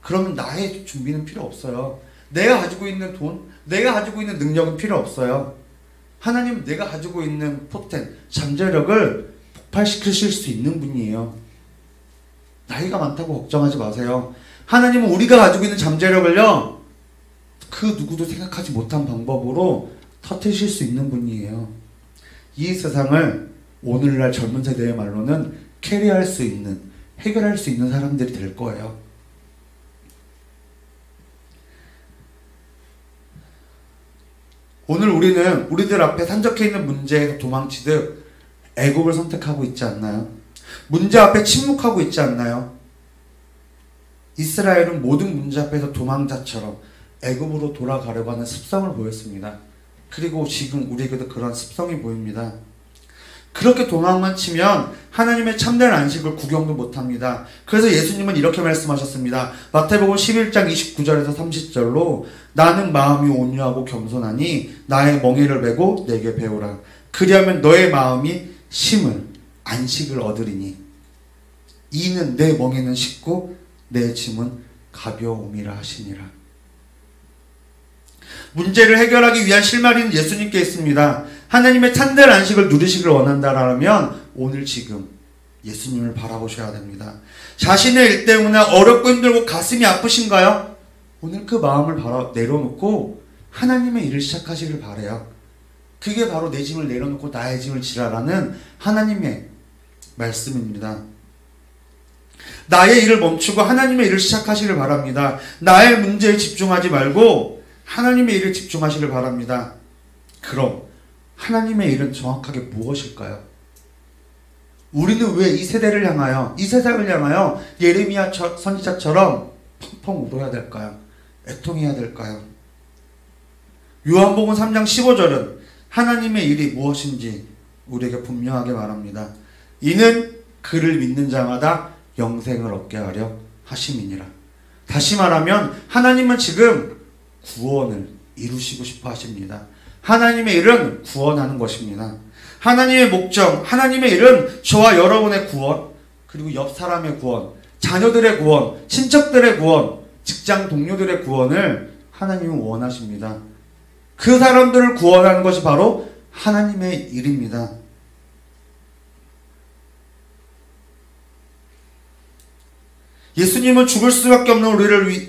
그러면 나의 준비는 필요 없어요. 내가 가지고 있는 돈, 내가 가지고 있는 능력은 필요 없어요. 하나님은 내가 가지고 있는 포텐, 잠재력을 폭발시키실 수 있는 분이에요. 나이가 많다고 걱정하지 마세요. 하나님은 우리가 가지고 있는 잠재력을요, 그 누구도 생각하지 못한 방법으로 터뜨리실 수 있는 분이에요. 이 세상을 오늘날 젊은 세대의 말로는 캐리할 수 있는, 해결할 수 있는 사람들이 될 거예요. 오늘 우리는 우리들 앞에 산적해 있는 문제에서 도망치듯 애굽을 선택하고 있지 않나요? 문제 앞에 침묵하고 있지 않나요? 이스라엘은 모든 문제 앞에서 도망자처럼 애굽으로 돌아가려고 하는 습성을 보였습니다. 그리고 지금 우리에게도 그런 습성이 보입니다. 그렇게 도망만 치면 하나님의 참된 안식을 구경도 못합니다. 그래서 예수님은 이렇게 말씀하셨습니다. 마태복음 11장 29절에서 30절로 나는 마음이 온유하고 겸손하니 나의 멍에를 메고 내게 배우라. 그리하면 너의 마음이 쉼을 안식을 얻으리니 이는 내 멍에는 쉽고 내 짐은 가벼움이라 하시니라. 문제를 해결하기 위한 실마리는 예수님께 있습니다. 하나님의 참된 안식을 누리시길 원한다라면 오늘 지금 예수님을 바라보셔야 됩니다. 자신의 일 때문에 어렵고 힘들고 가슴이 아프신가요? 오늘 그 마음을 내려놓고 하나님의 일을 시작하시길 바라요. 그게 바로 내 짐을 내려놓고 나의 짐을 지라라는 하나님의 말씀입니다. 나의 일을 멈추고 하나님의 일을 시작하시길 바랍니다. 나의 문제에 집중하지 말고 하나님의 일에 집중하시길 바랍니다. 그럼 하나님의 일은 정확하게 무엇일까요? 우리는 왜 이 세대를 향하여, 이 세상을 향하여 예레미야 선지자처럼 펑펑 울어야 될까요? 애통해야 될까요? 요한복음 3장 15절은 하나님의 일이 무엇인지 우리에게 분명하게 말합니다. 이는 그를 믿는 자마다 영생을 얻게 하려 하심이니라. 다시 말하면 하나님은 지금 구원을 이루시고 싶어 하십니다. 하나님의 일은 구원하는 것입니다. 하나님의 목적, 하나님의 일은 저와 여러분의 구원, 그리고 옆 사람의 구원, 자녀들의 구원, 친척들의 구원, 직장 동료들의 구원을 하나님은 원하십니다. 그 사람들을 구원하는 것이 바로 하나님의 일입니다. 예수님은 죽을 수밖에 없는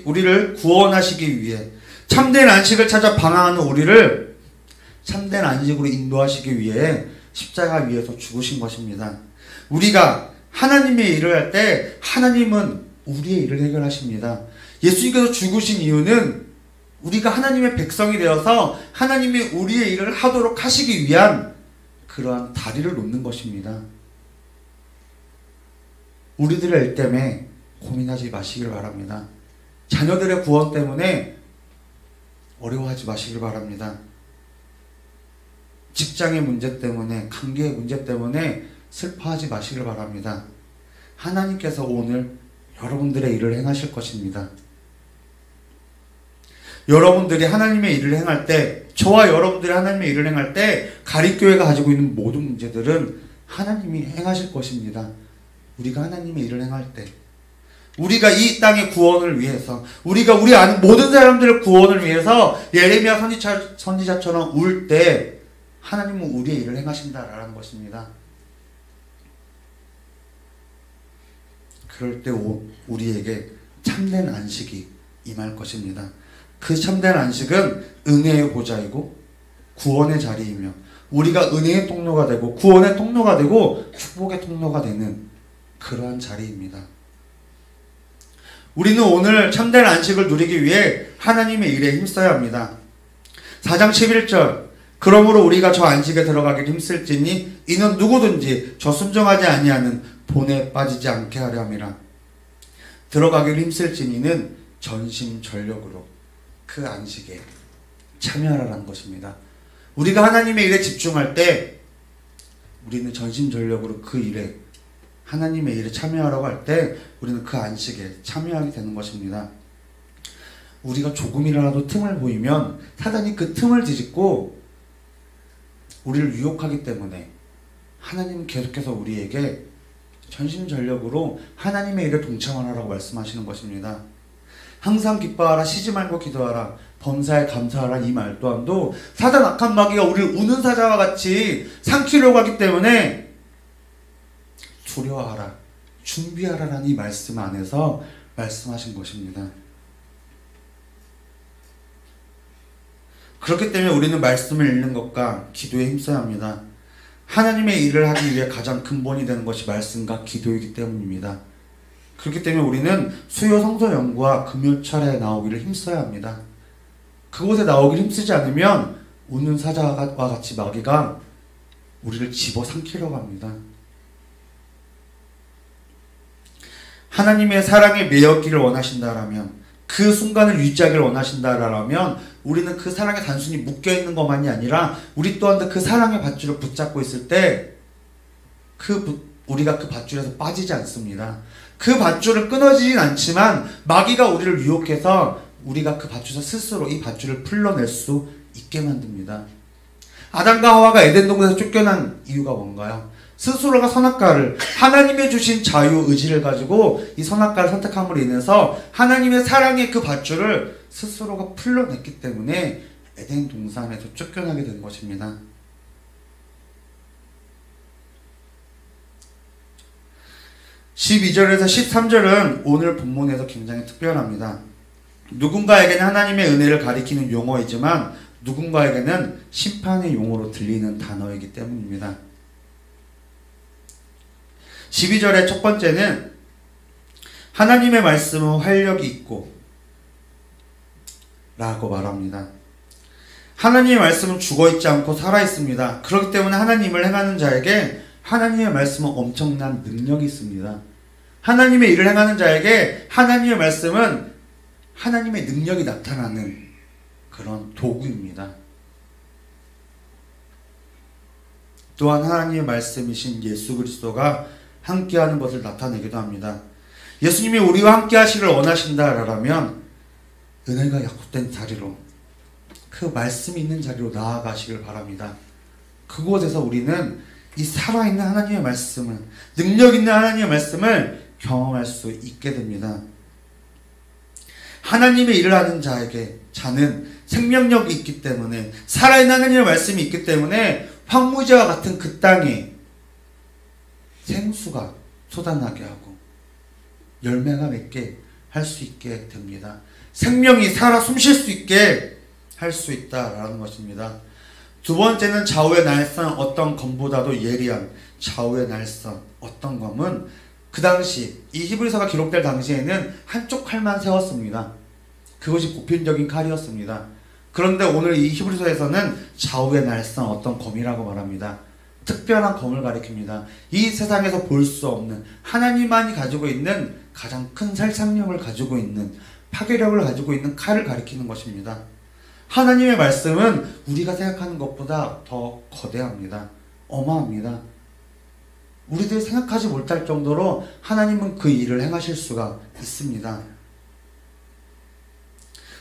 우리를 구원하시기 위해 참된 안식을 찾아 방황하는 우리를 참된 안식으로 인도하시기 위해 십자가 위에서 죽으신 것입니다. 우리가 하나님의 일을 할 때 하나님은 우리의 일을 해결하십니다. 예수님께서 죽으신 이유는 우리가 하나님의 백성이 되어서 하나님이 우리의 일을 하도록 하시기 위한 그러한 다리를 놓는 것입니다. 우리들의 일 때문에 고민하지 마시길 바랍니다. 자녀들의 구원 때문에 어려워하지 마시길 바랍니다. 직장의 문제 때문에, 관계의 문제 때문에 슬퍼하지 마시길 바랍니다. 하나님께서 오늘 여러분들의 일을 행하실 것입니다. 여러분들이 하나님의 일을 행할 때, 저와 여러분들이 하나님의 일을 행할 때 가리교회가 가지고 있는 모든 문제들은 하나님이 행하실 것입니다. 우리가 하나님의 일을 행할 때, 우리가 이 땅의 구원을 위해서, 우리가 우리 아는 모든 사람들의 구원을 위해서 예레미야 선지자처럼 울 때 하나님은 우리의 일을 행하신다라는 것입니다. 그럴 때 우리에게 참된 안식이 임할 것입니다. 그 참된 안식은 은혜의 보좌이고 구원의 자리이며 우리가 은혜의 통로가 되고 구원의 통로가 되고 축복의 통로가 되는 그러한 자리입니다. 우리는 오늘 참된 안식을 누리기 위해 하나님의 일에 힘써야 합니다. 4장 11절 그러므로 우리가 저 안식에 들어가길 힘쓸지니 이는 누구든지 저 순종하지 아니하는 본에 빠지지 않게 하려 함이라. 들어가길 힘쓸지니는 전심전력으로 그 안식에 참여하라는 것입니다. 우리가 하나님의 일에 집중할 때 우리는 전심전력으로 그 일에 하나님의 일에 참여하라고 할 때 우리는 그 안식에 참여하게 되는 것입니다. 우리가 조금이라도 틈을 보이면 사단이 그 틈을 뒤집고 우리를 유혹하기 때문에 하나님은 계속해서 우리에게 전심전력으로 하나님의 일에 동참하라고 말씀하시는 것입니다. 항상 기뻐하라, 쉬지 말고 기도하라, 범사에 감사하라, 이 말 또한도 사단 악한 마귀가 우리를 우는 사자와 같이 삼키려고 하기 때문에 두려워하라, 준비하라라는 이 말씀 안에서 말씀하신 것입니다. 그렇기 때문에 우리는 말씀을 읽는 것과 기도에 힘써야 합니다. 하나님의 일을 하기 위해 가장 근본이 되는 것이 말씀과 기도이기 때문입니다. 그렇기 때문에 우리는 수요 성서 연구와 금요 차례에 나오기를 힘써야 합니다. 그곳에 나오기를 힘쓰지 않으면 우는 사자와 같이 마귀가 우리를 집어삼키려고 합니다. 하나님의 사랑에 매였기를 원하신다라면, 그 순간을 유지하기를 원하신다라면 우리는 그 사랑에 단순히 묶여있는 것만이 아니라 우리 또한 그 사랑의 밧줄을 붙잡고 있을 때 우리가 그 밧줄에서 빠지지 않습니다. 그 밧줄은 끊어지진 않지만 마귀가 우리를 유혹해서 우리가 그 밧줄에서 스스로 이 밧줄을 풀러낼 수 있게 만듭니다. 아담과 하와가 에덴 동산에서 쫓겨난 이유가 뭔가요? 스스로가 선악과를, 하나님의 주신 자유 의지를 가지고 이 선악과를 선택함으로 인해서 하나님의 사랑의 그 밧줄을 스스로가 풀러냈기 때문에 에덴 동산에서 쫓겨나게 된 것입니다. 12절에서 13절은 오늘 본문에서 굉장히 특별합니다. 누군가에게는 하나님의 은혜를 가리키는 용어이지만 누군가에게는 심판의 용어로 들리는 단어이기 때문입니다. 12절의 첫 번째는 하나님의 말씀은 활력이 있고 라고 말합니다. 하나님의 말씀은 죽어있지 않고 살아있습니다. 그렇기 때문에 하나님을 행하는 자에게 하나님의 말씀은 엄청난 능력이 있습니다. 하나님의 일을 행하는 자에게 하나님의 말씀은 하나님의 능력이 나타나는 그런 도구입니다. 또한 하나님의 말씀이신 예수 그리스도가 함께하는 것을 나타내기도 합니다. 예수님이 우리와 함께 하시기를 원하신다라면 은혜가 약속된 자리로, 그 말씀이 있는 자리로 나아가시길 바랍니다. 그곳에서 우리는 이 살아있는 하나님의 말씀을, 능력 있는 하나님의 말씀을 경험할 수 있게 됩니다. 하나님의 일을 하는 자는 생명력이 있기 때문에, 살아있는 하나님의 말씀이 있기 때문에 황무지와 같은 그 땅에 생수가 솟아나게 하고 열매가 맺게 할 수 있게 됩니다. 생명이 살아 숨쉴 수 있게 할 수 있다라는 것입니다. 두 번째는 좌우의 날선 어떤 검보다도 예리한 좌우의 날선 어떤 검은 그 당시 이 히브리서가 기록될 당시에는 한쪽 칼만 세웠습니다. 그것이 보편적인 칼이었습니다. 그런데 오늘 이 히브리서에서는 좌우의 날선 어떤 검이라고 말합니다. 특별한 검을 가리킵니다. 이 세상에서 볼 수 없는, 하나님만이 가지고 있는 가장 큰 살상력을 가지고 있는, 파괴력을 가지고 있는 칼을 가리키는 것입니다. 하나님의 말씀은 우리가 생각하는 것보다 더 거대합니다. 어마합니다. 우리들이 생각하지 못할 정도로 하나님은 그 일을 행하실 수가 있습니다.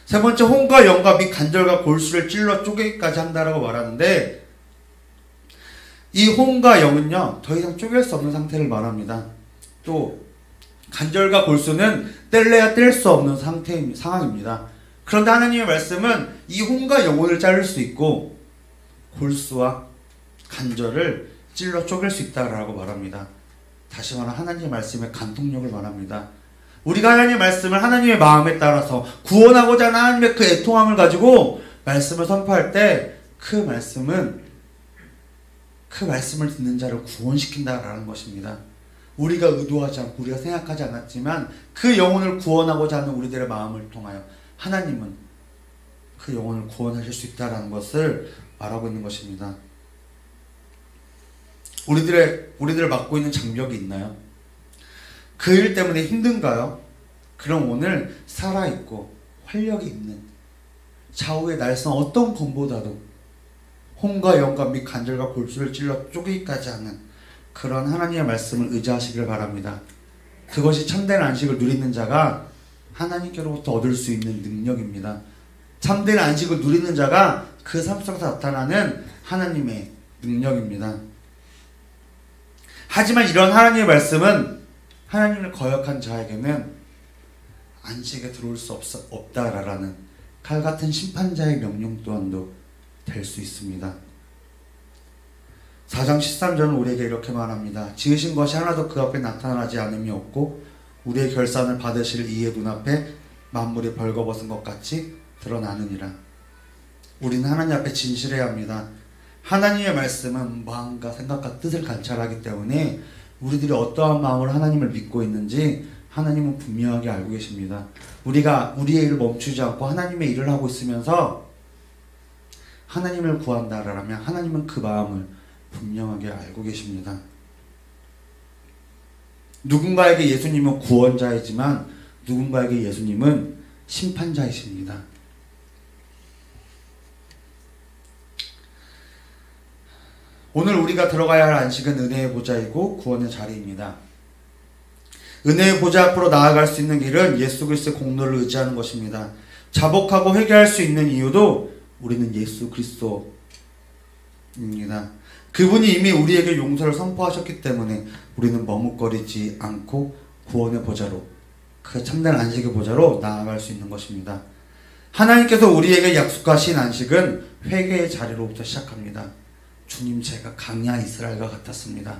세 번째, 혼과 영과 및 관절과 골수를 찔러 쪼개기까지 한다라고 말하는데, 이 혼과 영은요 더 이상 쪼갤 수 없는 상태를 말합니다. 또 관절과 골수는 뗄래야 뗄 수 없는 상황입니다. 그런데 하나님의 말씀은 이 혼과 영혼을 자를 수 있고 골수와 관절을 찔러 쪼갤 수 있다라고 말합니다. 다시 말하면 하나님의 말씀의 간통력을 말합니다. 우리가 하나님의 말씀을 하나님의 마음에 따라서 구원하고자 하는 하나님의 그 애통함을 가지고 말씀을 선포할 때 그 말씀을 듣는 자를 구원시킨다라는 것입니다. 우리가 의도하지 않고 우리가 생각하지 않았지만 그 영혼을 구원하고자 하는 우리들의 마음을 통하여 하나님은 그 영혼을 구원하실 수 있다라는 것을 말하고 있는 것입니다. 우리들을 맡고 있는 장벽이 있나요? 그 일 때문에 힘든가요? 그럼 오늘 살아있고 활력이 있는 좌우의 날선 어떤 검보다도 혼과 영과 및 관절과 골수를 찔러 쪼개기까지 하는 그런 하나님의 말씀을 의지하시길 바랍니다. 그것이 참된 안식을 누리는 자가 하나님께로부터 얻을 수 있는 능력입니다. 참된 안식을 누리는 자가 그 삶 속에서 나타나는 하나님의 능력입니다. 하지만 이런 하나님의 말씀은 하나님을 거역한 자에게는 안식에 들어올 수 없다라는 칼같은 심판자의 명령 또한도 될 수 있습니다. 4장 13절은 우리에게 이렇게 말합니다. 지으신 것이 하나도 그 앞에 나타나지 않음이 없고 우리의 결산을 받으실 이의 눈앞에 만물이 벌거벗은 것 같이 드러나느니라. 우리는 하나님 앞에 진실해야 합니다. 하나님의 말씀은 마음과 생각과 뜻을 관찰하기 때문에 우리들이 어떠한 마음으로 하나님을 믿고 있는지 하나님은 분명하게 알고 계십니다. 우리가 우리의 일을 멈추지 않고 하나님의 일을 하고 있으면서 하나님을 구한다라면 하나님은 그 마음을 분명하게 알고 계십니다. 누군가에게 예수님은 구원자이지만 누군가에게 예수님은 심판자이십니다. 오늘 우리가 들어가야 할 안식은 은혜의 보좌이고 구원의 자리입니다. 은혜의 보좌 앞으로 나아갈 수 있는 길은 예수 그리스도의 공로를 의지하는 것입니다. 자복하고 회개할 수 있는 이유도 우리는 예수 그리스도입니다. 그분이 이미 우리에게 용서를 선포하셨기 때문에 우리는 머뭇거리지 않고 구원의 보좌로, 그 참된 안식의 보좌로 나아갈 수 있는 것입니다. 하나님께서 우리에게 약속하신 안식은 회개의 자리로부터 시작합니다. 주님, 제가 강야 이스라엘과 같았습니다.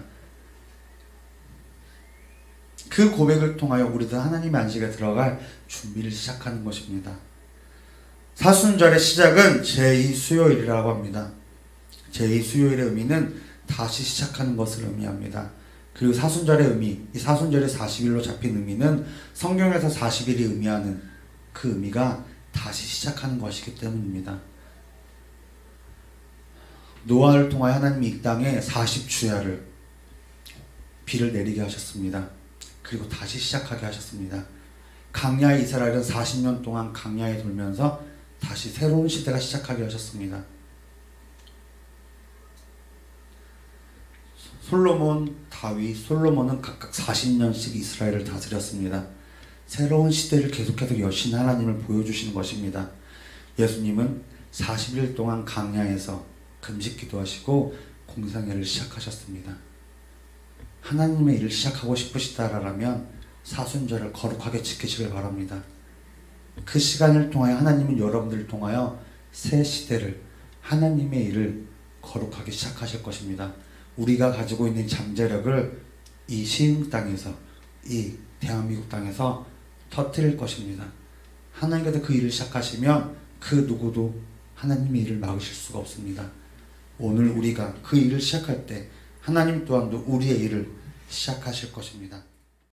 그 고백을 통하여 우리도 하나님의 안식에 들어갈 준비를 시작하는 것입니다. 사순절의 시작은 제2수요일이라고 합니다. 제2수요일의 의미는 다시 시작하는 것을 의미합니다. 그리고 사순절의 의미, 이 사순절이 40일로 잡힌 의미는 성경에서 40일이 의미하는 그 의미가 다시 시작하는 것이기 때문입니다. 노아를 통하여 하나님이 이 땅에 40주야를 비를 내리게 하셨습니다. 그리고 다시 시작하게 하셨습니다. 강야의 이스라엘은 40년 동안 강야에 돌면서 다시 새로운 시대가 시작하게 하셨습니다. 솔로몬, 다윗, 솔로몬은 각각 40년씩 이스라엘을 다스렸습니다. 새로운 시대를 계속해서 여신 하나님을 보여주시는 것입니다. 예수님은 40일 동안 강야에서 금식 기도하시고 공생애를 시작하셨습니다. 하나님의 일을 시작하고 싶으시다라면 사순절을 거룩하게 지키시길 바랍니다. 그 시간을 통하여 하나님은 여러분들을 통하여 새 시대를, 하나님의 일을 거룩하게 시작하실 것입니다. 우리가 가지고 있는 잠재력을 이 시흥 땅에서, 이 대한민국 땅에서 터뜨릴 것입니다. 하나님께서 그 일을 시작하시면 그 누구도 하나님의 일을 막으실 수가 없습니다. 오늘 우리가 그 일을 시작할 때 하나님 또한도 우리의 일을 시작하실 것입니다.